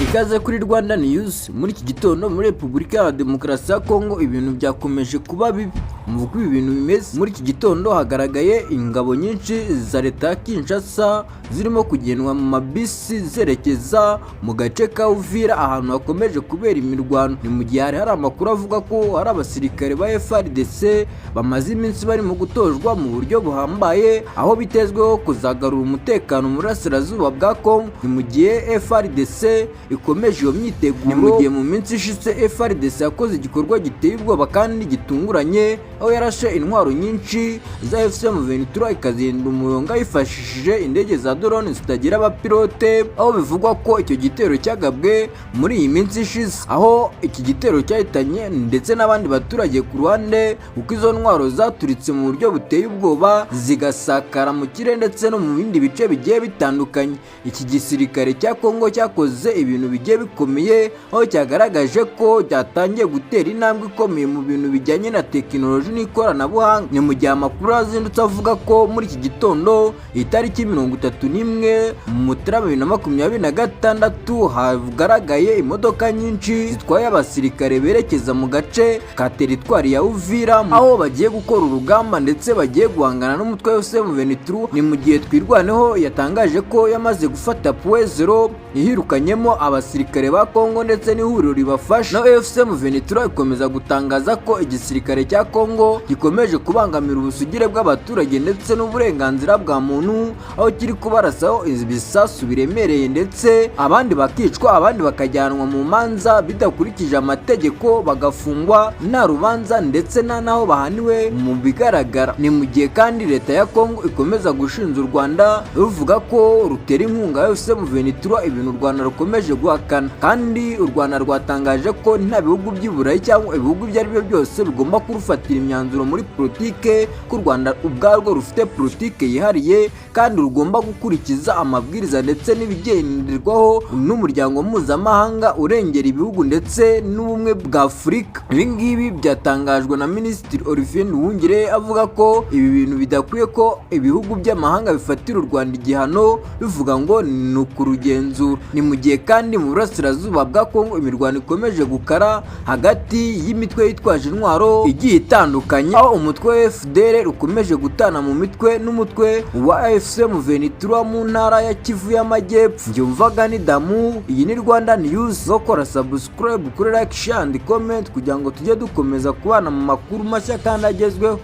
Ikaze kuri Rwanda News. Muri iki gitondo muri Repubulika ya Demokarasi ya Kongo ibintu byakomeje kuba bibi. Muvuga ibi bintu bimeze muri iki gitondo hagaragaye ingabo nyinshi za leta ya Kinshasa zirimo kugendwa mu mabisi zerekeza mu gace ka Uvira ahantu hakomeje kubera imirwano. Ni mu gihe hari amakuru avuga ko hari abasirikare ba FARDC bamaze iminsi barimo gutojwa mu buryo buhambaye aho bitezweho kuzagarura umutekano mu burasirazuba bwa Kongo. Ni mu gihe FARDC ikomeje iyo myiteguro. Ni mu gihe mu minsi ishize FARDC yakoze igikorwa giteye ubwoba kandi gitunguranye aho yarashe intwaro nyinshi za M23 ikazinda umuyonga yifashishije indege za drone zitagira abapilote, aho bivugwa ko icyo gitero cyagabwe muri iyi minsi ishize, aho iki gitero cyahitanye ndetse n'abandi baturage ku ruhande kuko izo ntwaro zaturitse mu buryo buteye ubwoba zigasakara mu kirere ndetse no mu bindi bice bigiye bitandukanye. Iki gisirikare cya Kongo cyakoze ibintu bigiye bikomeye aho cyagaragaje ko cyatangiye gutera intambwe ikomeye mu bintu bijyanye na tekinoloji n'ikoranabuhanga. Ni mu gihe amakuru azindutse avuga ko muri iki gitondo itariki 31 Mutarama 2026 hagaragaye imodoka nyinshi zitwaye abasirikare berekeza mu gace ka teritwari ya Uvira aho bagiye gukora urugamba ndetse bagiye guhangana n'umutwe wa M23. Ni mu gihe Twirwaneho yatangaje ko yamaze gufata Puezero ihirukanyemo abasirikare ba Kongo ndetse n'ihuriro ribafasha. Na M23 ikomeza gutangaza ko igisirikare cya Kongo gikomeje kubangamira ubusugire bw'abaturage ndetse n'uburenganzira bwa muntu aho kiri kubarasaho ibisasu biremereye ndetse abandi bakicwa abandi bakajyanwa mu manza bidakurikije amategeko bagafungwa nta rubanza ndetse naho bahaniwe mu bigaragara. Ni mu gihe kandi leta ya Kongo ikomeza gushinja u Rwanda ruvuga ko rutera inkunga ya M23, ibintu u Rwanda rukomeje guhakana, kandi u Rwanda rwatangaje ko nta bihugu by'Iburayi cyangwa ibihugu ibyo ari byo byose bigomba kurufatira imyanzuro muri politike, ko u Rwanda ubwarwo rufite politike yihariye kandi rugomba gukurikiza amabwiriza ndetse n'ibigenderwaho n'umuryango mpuzamahanga urengera ibihugu ndetse n'ubumwe bwa Afurika. Ibi ngibi byatangajwe na Minisitiri Olivier Nduhungire avuga ko ibi bintu bidakwiye ko ibihugu by'amahanga bifatira u Rwanda igihano bivuga ngo ni ukurugenzura. Ni mu gihe kandi mu burasirazuba bwa Kongo imirwano ikomeje gukara hagati y'imitwe yitwaje intwaro igiye itandukanye, aho umutwe wa FDL ukomeje gutana mu mitwe n'umutwe wa AFC M23 mu ntara ya Kivu y'Amajyepfo. Njyumvaga ni Damu. Iyi ni Rwanda News. Gukora subscribe, kuri like, share and comment kugira ngo tujye dukomeza kubana mu makuru mashya kandi agezweho.